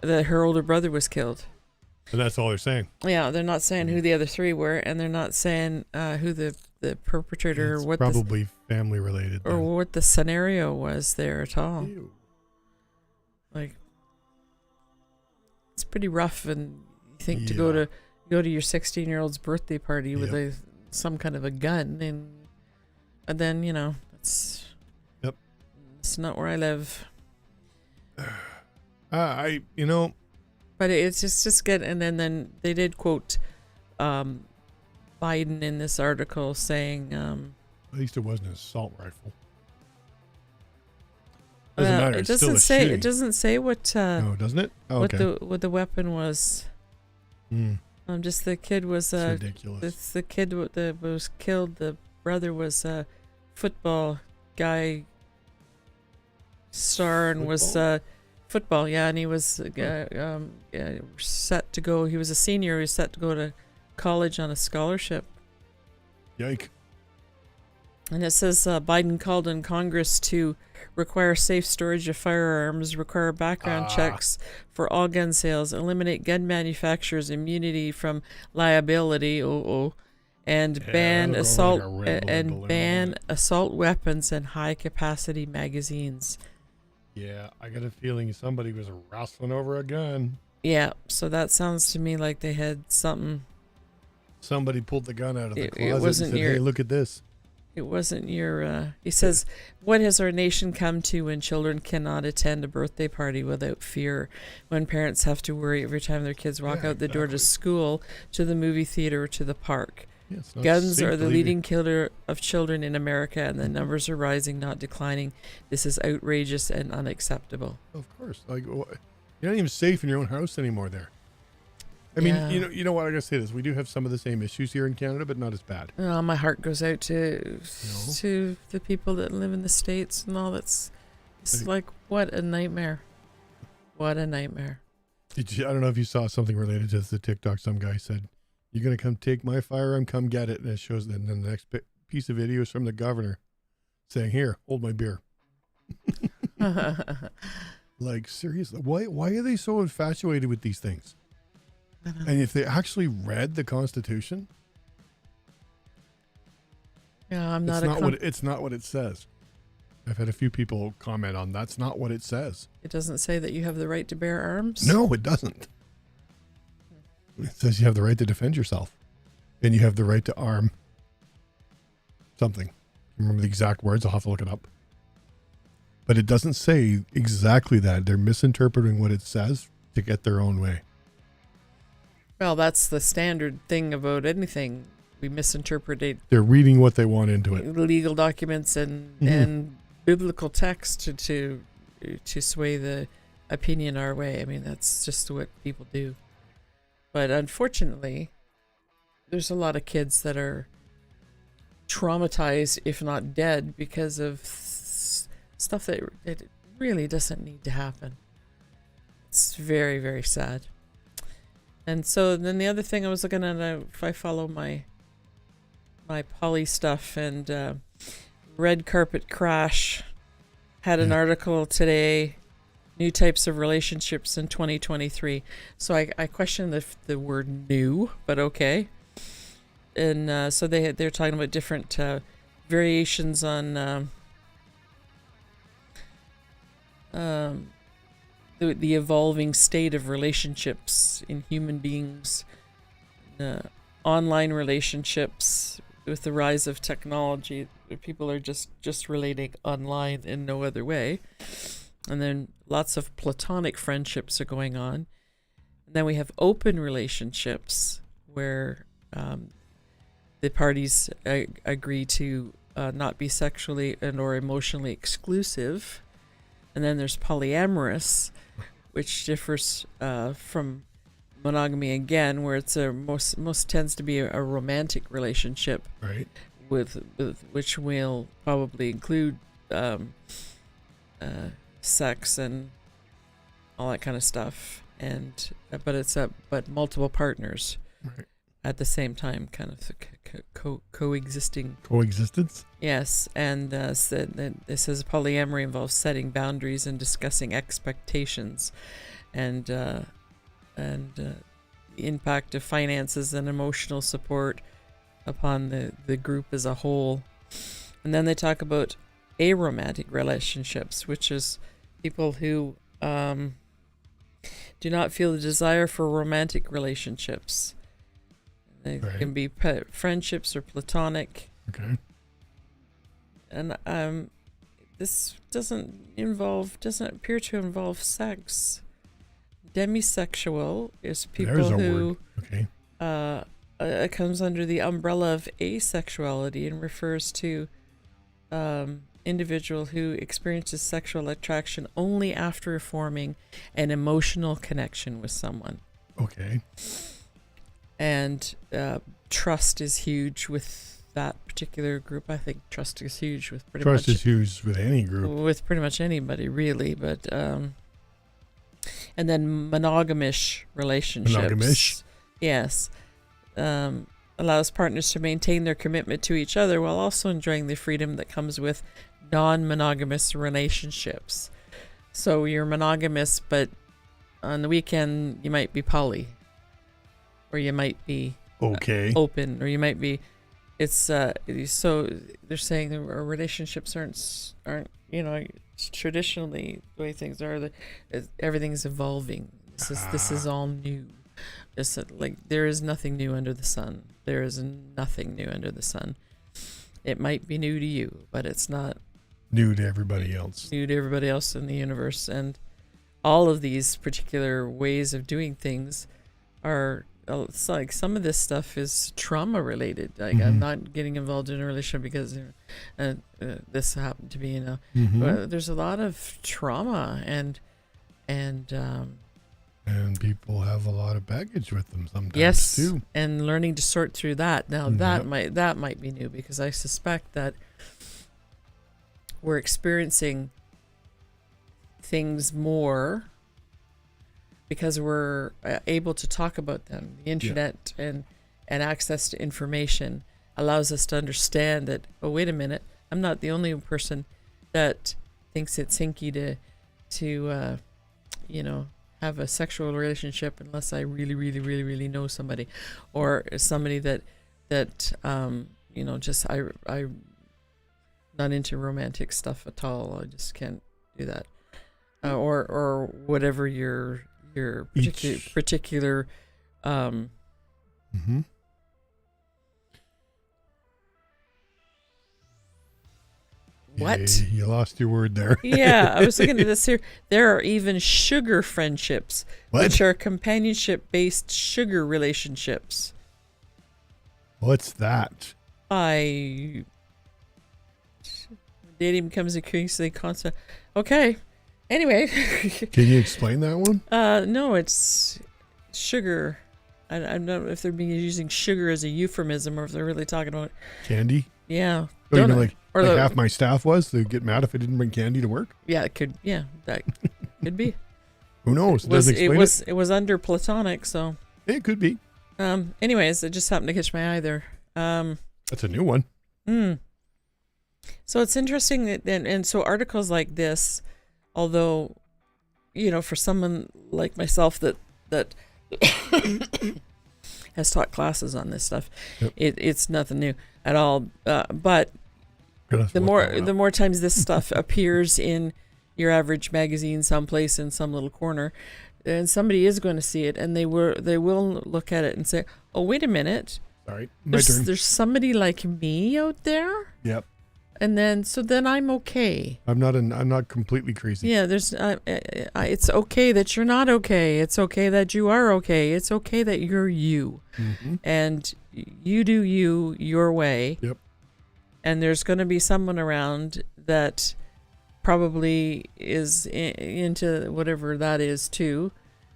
her older brother was killed. And that's all they're saying. Yeah, they're not saying who the other 3 were, and they're not saying who the perpetrator It's or what probably family related. or what the scenario was there at all. Ew. Like, it's pretty rough, and you think to Yeah. go to your 16-year-old's birthday party with some kind of a gun, and then it's it's not where I live. But it's just good. And then they did quote Biden in this article saying at least it wasn't an assault rifle. Doesn't matter. It It's doesn't still a say shooting. it doesn't say what No, doesn't it? Oh, okay. what the weapon was. Just the kid was It's ridiculous. the kid that was killed. The brother was a football guy star and was football, yeah, and he was set to go. He was a senior. He was set to go to college on a scholarship. Yike. And it says Biden called on Congress to require safe storage of firearms, require background checks for all gun sales, eliminate gun manufacturers' immunity from liability, and ban assault assault weapons and high capacity magazines. Yeah, I got a feeling somebody was wrestling over a gun. Yeah, so that sounds to me like they had something. Somebody pulled the gun out of the It closet wasn't and said, your- hey, look at this. It wasn't your. He says, "What has our nation come to when children cannot attend a birthday party without fear? When parents have to worry every time their kids walk out the door to school, to the movie theater, or to the park? Yeah, it's not Guns safe are to the leave leading killer of children in America, and the numbers are rising, not declining. This is outrageous and unacceptable." Of course, like you're not even safe in your own house anymore. There. I mean, Yeah. you know what? I gotta say this: we do have some of the same issues here in Canada, but not as bad. Oh, my heart goes out to the people that live in the States and all. It's like, what a nightmare. What a nightmare. I don't know if you saw something related to the TikTok. Some guy said, "You're gonna come take my firearm, come get it," and it shows. And then the next piece of video is from the governor saying, "Here, hold my beer." Like, seriously, why are they so infatuated with these things? And if they actually read the Constitution, Yeah, I'm not it's not what it says. I've had a few people comment on that's not what it says. It doesn't say that you have the right to bear arms? No, it doesn't. It says you have the right to defend yourself, and you have the right to arm something. I remember the exact words. I'll have to look it up. But it doesn't say exactly that. They're misinterpreting what it says to get their own way. Well, that's the standard thing about anything. We misinterpret They're reading what they want into it. legal documents and biblical text to sway the opinion our way. I mean, that's just what people do. But unfortunately, there's a lot of kids that are traumatized, if not dead, because of stuff that it really doesn't need to happen. It's very, very sad. And so then the other thing I was looking at, if I follow my poly stuff, and Red Carpet Crash had an article today, new types of relationships in 2023. So I question the word new, but okay. And so they're talking about different variations on the evolving state of relationships in human beings, online relationships with the rise of technology. People are just relating online in no other way. And then lots of platonic friendships are going on. And then we have open relationships where the parties agree to not be sexually and or emotionally exclusive. And then there's polyamorous, which differs from monogamy again, where it's most tends to be a romantic relationship, right? With which will probably include sex and all that kind of stuff, and but multiple partners at the same time, kind of coexisting. Coexistence. Yes, and it says polyamory involves setting boundaries and discussing expectations, and the impact of finances and emotional support upon the group as a whole. And then they talk about aromantic relationships, which is people who do not feel the desire for romantic relationships. They can be friendships or platonic. Okay. And this doesn't appear to involve sex. Demisexual is people who comes under the umbrella of asexuality and refers to individual who experiences sexual attraction only after forming an emotional connection with someone. Okay. And trust is huge with that particular group. I think trust is huge with pretty much. Trust is huge with any group. With pretty much anybody, really. But and then monogamish relationships. Monogamish? Yes. Allows partners to maintain their commitment to each other while also enjoying the freedom that comes with non-monogamous relationships. So you're monogamous, but on the weekend you might be poly, or you might be open, or you might be. It's so they're saying that our relationships aren't traditionally the way things are. Everything's evolving. This is all new. It's like there is nothing new under the sun. There is nothing new under the sun. It might be new to you, but it's not New to everybody else. new to everybody else in the universe. And all of these particular ways of doing things are, it's like some of this stuff is trauma related. Like I'm not getting involved in a relationship because this happened to me, But there's a lot of trauma and people have a lot of baggage with them sometimes yes, too. and learning to sort through that. Now that might be new, because I suspect that we're experiencing things more because we're able to talk about them. The internet and access to information allows us to understand that, oh, wait a minute, I'm not the only person that thinks it's hinky to have a sexual relationship unless I really, really, really, really know somebody, or somebody that just I'm not into romantic stuff at all. I just can't do that, or whatever your particular. What? You lost your word there. Yeah, I was looking at this here. There are even sugar friendships, which are companionship-based sugar relationships. What's that? Dating becomes increasingly constant. Okay. Anyway. Can you explain that one? No, it's sugar. I don't know if they're using sugar as a euphemism or if they're really talking about candy. Yeah. Oh, you know, like half my staff they'd get mad if I didn't bring candy to work. Yeah, it could. Yeah, that could be. Who knows? It was under platonic, so it could be. Anyways, it just happened to catch my eye there. That's a new one. So it's interesting that, and so articles like this, although, for someone like myself that has taught classes on this stuff, it's nothing new at all. But the more times this stuff appears in your average magazine, someplace in some little corner, and somebody is going to see it, and they will look at it and say, "Oh, wait a minute, sorry, my turn. There's somebody like me out there." Yep. And then I'm okay. I'm not completely crazy. Yeah, it's okay that you're not okay. It's okay that you are okay. It's okay that you're you. And you do you your way. Yep. And there's going to be someone around that probably is into whatever that is too,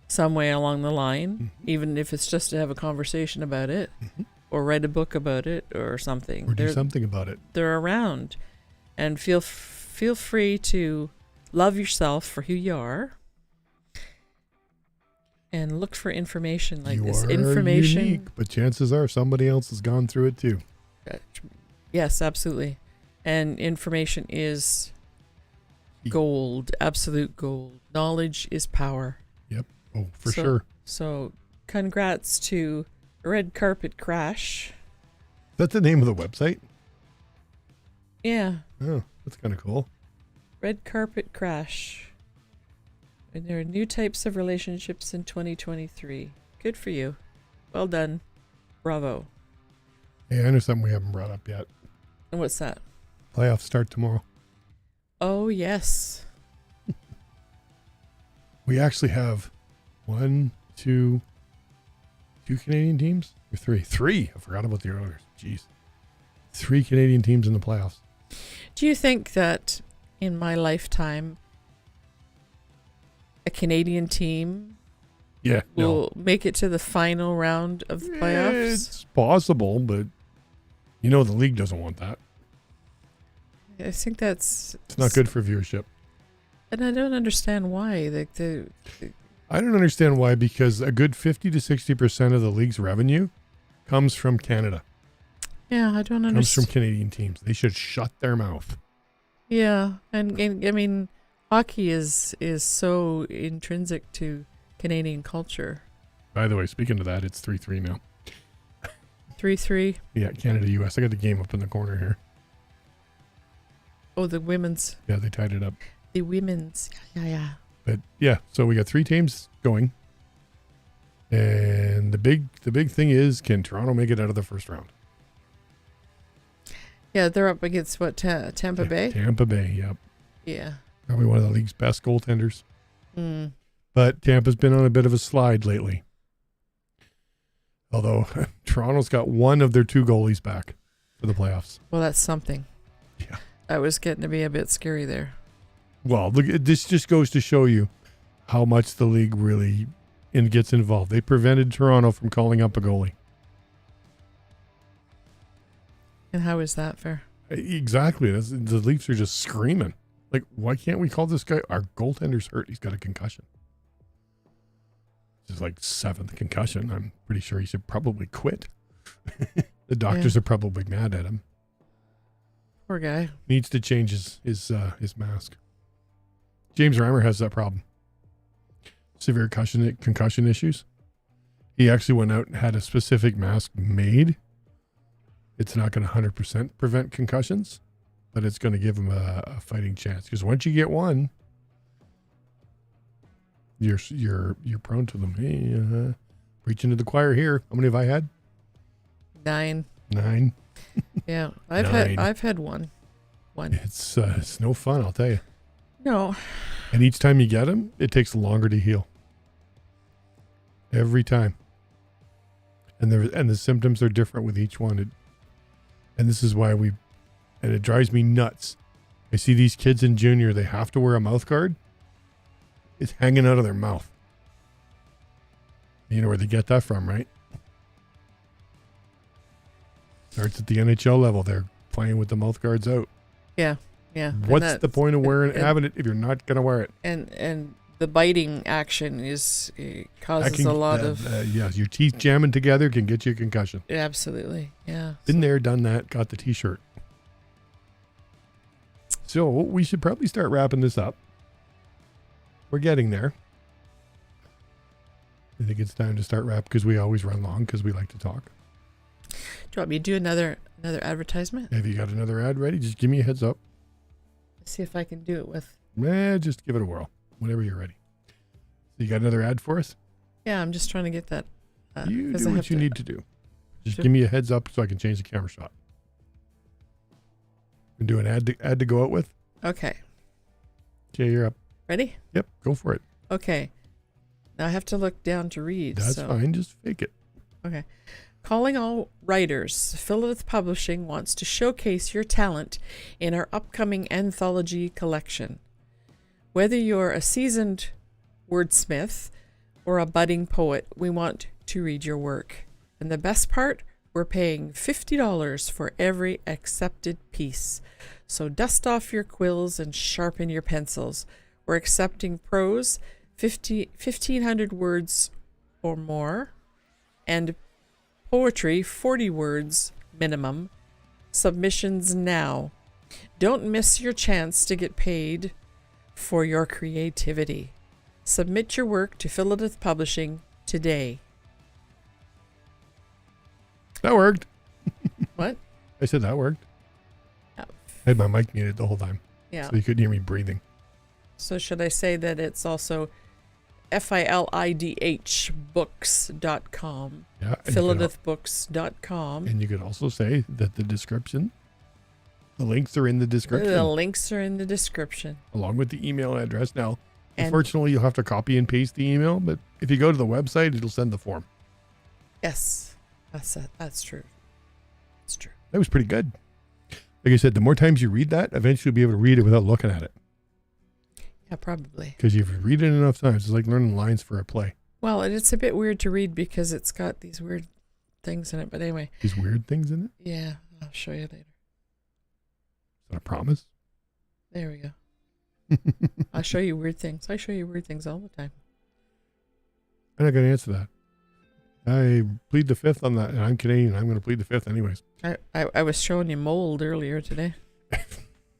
some way along the line, even if it's just to have a conversation about it. Or write a book about it or something. Or do something about it. They're around. And feel free to love yourself for who you are. And look for information like this. Information. Unique, but chances are somebody else has gone through it too. Yes, absolutely. And information is gold. Absolute gold. Knowledge is power. Yep. Oh, for sure. So congrats to Red Carpet Crash. Is that the name of the website? Yeah. Oh, that's kind of cool. Red Carpet Crash. And there are new types of relationships in 2023. Good for you. Well done. Bravo. Hey, I know something we haven't brought up yet. And what's that? Playoffs start tomorrow. Oh, yes. We actually have 1, 2 Canadian teams? Or three. I forgot about the Oilers. Jeez. 3 Canadian teams in the playoffs. Do you think that in my lifetime, a Canadian team will make it to the final round of the playoffs? It's possible, but the league doesn't want that. I think it's not good for viewership. And I don't understand why. I don't understand why, because a good 50 to 60% of the league's revenue comes from Canada. Yeah, I don't understand. Comes from Canadian teams. They should shut their mouth. Yeah, and I mean, hockey is so intrinsic to Canadian culture. By the way, speaking of that, it's 3-3 now. 3-3? Yeah, Canada-US. I got the game up in the corner here. Oh, the women's. Yeah, they tied it up. The women's. Yeah. But yeah, so we got 3 teams going. And the big thing is, can Toronto make it out of the first round? Yeah, they're up against what, Tampa Bay? Tampa Bay, yep. Yeah. Probably one of the league's best goaltenders. Mm. But Tampa's been on a bit of a slide lately. Although Toronto's got one of their 2 goalies back for the playoffs. Well, that's something. Yeah. That was getting to be a bit scary there. Well, look, this just goes to show you how much the league really gets involved. They prevented Toronto from calling up a goalie. And how is that fair? Exactly. The Leafs are just screaming. Like, why can't we call this guy? Our goaltender's hurt. He's got a concussion. This is like 7th concussion. I'm pretty sure he should probably quit. The doctors are probably mad at him. Poor guy. Needs to change his mask. James Reimer has that problem. Severe concussion issues. He actually went out and had a specific mask made. It's not going to 100% prevent concussions, but it's going to give him a fighting chance. Because once you get one, you're prone to them. Hey, preaching to the choir here. How many have I had? 9. 9. Yeah, 9. I've had one. It's no fun, I'll tell you. No. And each time you get them, it takes longer to heal. Every time. And the symptoms are different with each one. And this is why and it drives me nuts. I see these kids in junior, they have to wear a mouth guard. It's hanging out of their mouth. You know where they get that from, right? Starts at the NHL level. They're playing with the mouth guards out. Yeah, yeah. What's the point of having it if you're not going to wear it? And the biting action causes a lot of... yeah, your teeth jamming together can get you a concussion. Absolutely, yeah. Been there, done that, got the t-shirt. So we should probably start wrapping this up. We're getting there. I think it's time to start wrap because we always run long because we like to talk. Do you want me to do another advertisement? Have you got another ad ready? Just give me a heads up. Let's see if I can do it with... Just give it a whirl. Whenever you're ready. So you got another ad for us? Yeah, I'm just trying to get that. You do what you need to do. Just give me a heads up so I can change the camera shot. And do an ad to go out with? Okay. Okay, you're up. Ready? Yep, go for it. Okay. Now I have to look down to read. That's fine. Just fake it. Okay. Calling all writers, Philith Publishing wants to showcase your talent in our upcoming anthology collection. Whether you're a seasoned wordsmith or a budding poet, we want to read your work. And the best part, we're paying $50 for every accepted piece. So dust off your quills and sharpen your pencils. We're accepting prose, 1,500 words or more, and poetry, 40 words minimum. Submissions now. Don't miss your chance to get paid for your creativity. Submit your work to Philith Publishing today. That worked. What? I said that worked. Yeah. I had my mic muted the whole time. Yeah. So you couldn't hear me breathing. So should I say that it's also FILIDH books.com. Yeah. Philithbooks.com. And you could also say that the links are in the description. The links are in the description. Along with the email address. Now, unfortunately, you'll have to copy and paste the email, but if you go to the website, it'll send the form. Yes, that's true. It's true. That was pretty good. Like I said, the more times you read that, eventually you'll be able to read it without looking at it. Yeah, probably. Because if you read it enough times, it's like learning lines for a play. Well, it's a bit weird to read because it's got these weird things in it. But anyway. These weird things in it? Yeah, I'll show you later. Is that a promise? There we go. I'll show you weird things. I show you weird things all the time. I'm not going to answer that. I plead the fifth on that, and I'm Canadian. I'm going to plead the fifth anyways. I was showing you mold earlier today.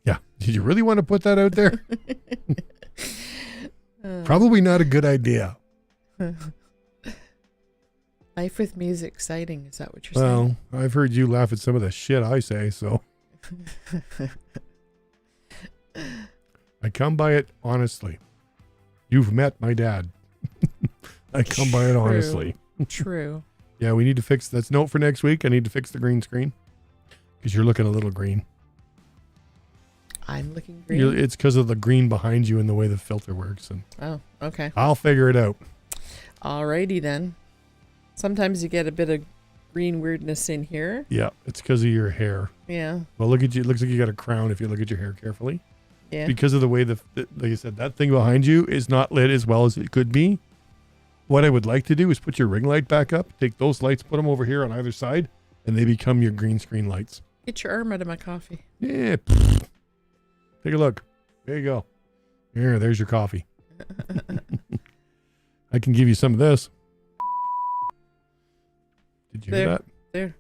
Yeah. Did you really want to put that out there? Probably not a good idea. Life with me is exciting. Is that what you're saying? Well, I've heard you laugh at some of the shit I say, so. I come by it honestly. You've met my dad. I come by it honestly. True. Yeah, we need to fix, that's note for next week. I need to fix the green screen. because you're looking a little green. I'm looking green. It's because of the green behind you and the way the filter works. And Oh, okay. I'll figure it out. Alrighty then. Sometimes you get a bit of green weirdness in here. Yeah, it's because of your hair. Yeah. Well, look at you. It looks like you got a crown if you look at your hair carefully. Yeah. Because of the way like I said, that thing behind you is not lit as well as it could be. What I would like to do is put your ring light back up, take those lights, put them over here on either side, and they become your green screen lights. Get your arm out of my coffee. Yeah. Take a look. There you go. There's your coffee. I can give you some of this. Did you hear that? There.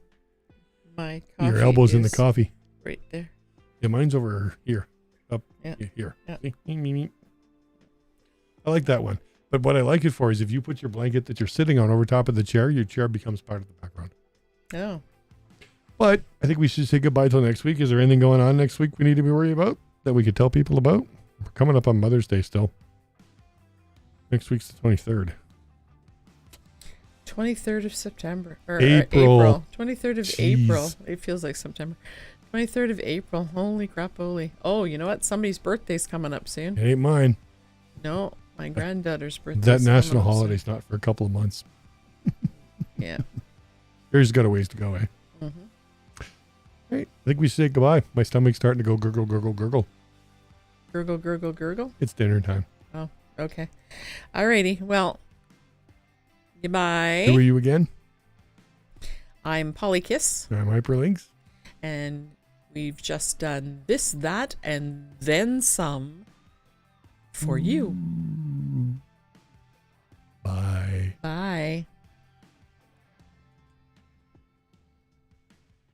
My coffee. Your elbow's in the coffee. Right there. Yeah, mine's over here. Up here. Yeah. See? I like that one. But what I like it for is if you put your blanket that you're sitting on over top of the chair, your chair becomes part of the background. Oh. But I think we should say goodbye till next week. Is there anything going on next week we need to be worried about that we could tell people about? We're coming up on Mother's Day still. Next week's the 23rd. 23rd of September. Or April. 23rd of Jeez. April. It feels like September. 23rd of April. Holy crap, holy. Oh, you know what? Somebody's birthday's coming up soon. It ain't mine. No, my granddaughter's birthday. That national holiday's not for a couple of months. Yeah. Yours got a ways to go, eh? Mm-hmm. Right. I think we should say goodbye. My stomach's starting to go gurgle, gurgle, gurgle. Gurgle, gurgle, gurgle? It's dinner time. Oh, okay. Alrighty. Well, goodbye. Who are you again? I'm Polykiss. I'm hyperlynx. And we've just done this, that, and then some for you. Bye. Bye.